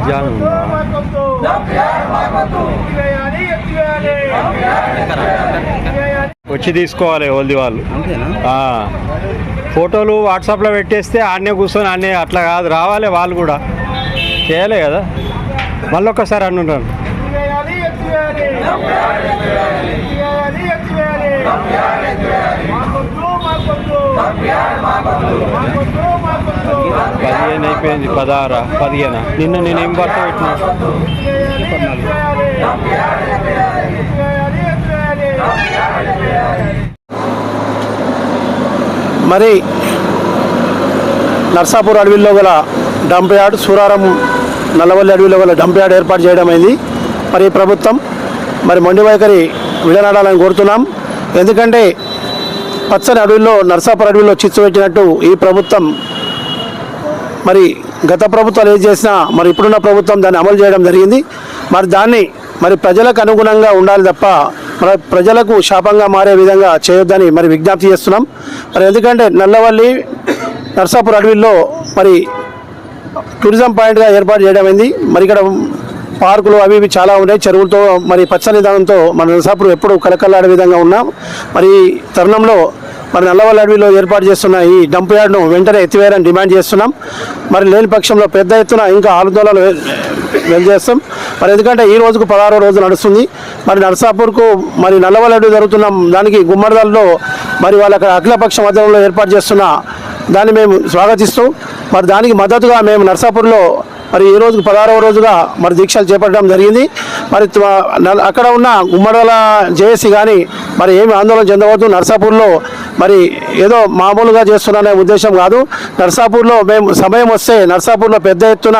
నిజాను వచ్చి తీసుకోవాలి ఓల్ది వాళ్ళు. ఫోటోలు వాట్సాప్లో పెట్టేస్తే ఆడనే కూర్చొని ఆడనే అట్లా కాదు, రావాలి వాళ్ళు కూడా చేయాలి కదా. మళ్ళీ ఒక్కసారి అంటున్నాను పదిహేను అయిపోయింది, 16 15 నిన్న నేనేం భర్త పెట్టినా మరి నర్సాపూర్ అడవిలో గల డంప్ యార్డ్, సూరారం నల్లవల్లి అడవిలో గల డంప్ యార్డ్ ఏర్పాటు చేయడం అయింది. మరి ప్రభుత్వం మరి మొండి వైఖరి విడనాడాలని కోరుతున్నాం. ఎందుకంటే పచ్చని అడవిలో, నర్సాపూర్ అడవిలో చిచ్చు పెట్టినట్టు ఈ ప్రభుత్వం మరి గత ప్రభుత్వాలు ఏం చేసినా మరి ఇప్పుడున్న ప్రభుత్వం దాన్ని అమలు చేయడం జరిగింది. మరి దాన్ని మరి ప్రజలకు అనుగుణంగా ఉండాలి తప్ప మరి ప్రజలకు శాపంగా మారే విధంగా చేయొద్దని మరి విజ్ఞప్తి చేస్తున్నాం. మరి ఎందుకంటే నల్లవల్లి నర్సాపూర్ అడవిలో మరి టూరిజం పాయింట్గా ఏర్పాటు చేయడం అయింది. మరి ఇక్కడ పార్కులు అవి ఇవి చాలా ఉన్నాయి, చెరువులతో మరి పచ్చని దానంతో మన నర్సాపూర్ ఎప్పుడు కలకల్లాడే విధంగా ఉన్నాం. మరి తరుణంలో మరి నల్లవల్లి అడవిలో ఏర్పాటు చేస్తున్న ఈ డంప్ యార్డ్ను వెంటనే ఎత్తివేయాలని డిమాండ్ చేస్తున్నాం. మరి లేని పక్షంలో పెద్ద ఎత్తున ఇంకా ఆందోళనలు వెలిచేస్తాం. మరి ఎందుకంటే ఈ రోజుకు 16వ రోజు నడుస్తుంది. మరి నర్సాపూర్కు మరి నల్లవల్లి అడవి జరుగుతున్న దానికి గుమ్మడిదల్లో మరి వాళ్ళ అఖిలపక్ష మధ్యంలో ఏర్పాటు చేస్తున్న దాన్ని మేము స్వాగతిస్తూ మరి దానికి మద్దతుగా మేము నర్సాపూర్లో మరి ఈ రోజుకు 16వ రోజుగా మరి దీక్షలు చేపట్టడం జరిగింది. మరి అక్కడ ఉన్న గుమ్మడల జేఏసీ కానీ మరి ఏమి ఆందోళన చెందవద్దు. నర్సాపూర్లో మరి ఏదో మామూలుగా చేస్తున్నానే ఉద్దేశం కాదు. నర్సాపూర్లో మేము సమయం వస్తే నర్సాపూర్లో పెద్ద ఎత్తున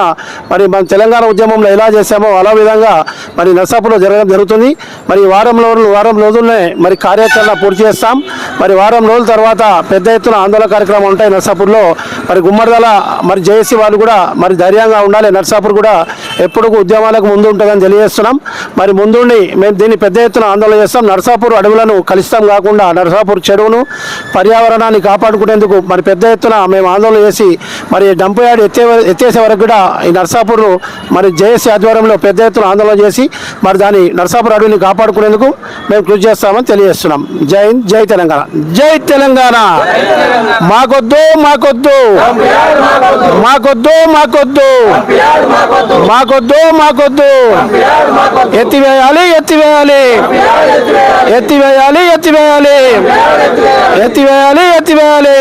మరి మన తెలంగాణ ఉద్యమంలో ఎలా చేశామో అలా విధంగా మరి నర్సాపూర్లో జరగడం జరుగుతుంది. మరి వారం రోజుల్లోనే మరి కార్యాచరణ పూర్తి చేస్తాం. మరి వారం రోజుల తర్వాత పెద్ద ఎత్తున ఆందోళన కార్యక్రమాలు ఉంటాయి నర్సాపూర్లో. మరి గుమ్మడిదల మరి జేఏసీ వాళ్ళు కూడా మరి ధైర్యంగా ఉండాలి. నర్సాపూర్ కూడా ఎప్పుడు ఉద్యమాలకు ముందు ఉంటుందని తెలియజేస్తున్నాం. మరి ముందుండి మేము దీన్ని పెద్ద ఎత్తున ఆందోళన చేస్తాం. నర్సాపూర్ అడవులను కలుషితం కాకుండా నర్సాపూర్ చెరువును పర్యావరణాన్ని కాపాడుకునేందుకు మరి పెద్ద ఎత్తున మేము ఆందోళన చేసి మరి డంప్ యార్డ్ ఎత్తేసే వరకు కూడా ఈ నర్సాపూర్ మరి జేఏసీ ఆధ్వర్యంలో పెద్ద ఎత్తున ఆందోళన చేసి మరి దాని నర్సాపూర్ అడవిని కాపాడుకునేందుకు మేము కృషి చేస్తామని తెలియజేస్తున్నాం. జై హింద్, జై తెలంగాణ. జై తెలంగాణ. మాకొద్దు మాకొద్దు మాకొద్దు మాకొద్దు మాకొద్దు మాకొద్దు. ఎత్తివేయాలి ఎత్తివేయాలి ఎత్తివేయాలి ఎత్తివేయాలి ఎత్తివేయాలి ఎత్తివేయాలి.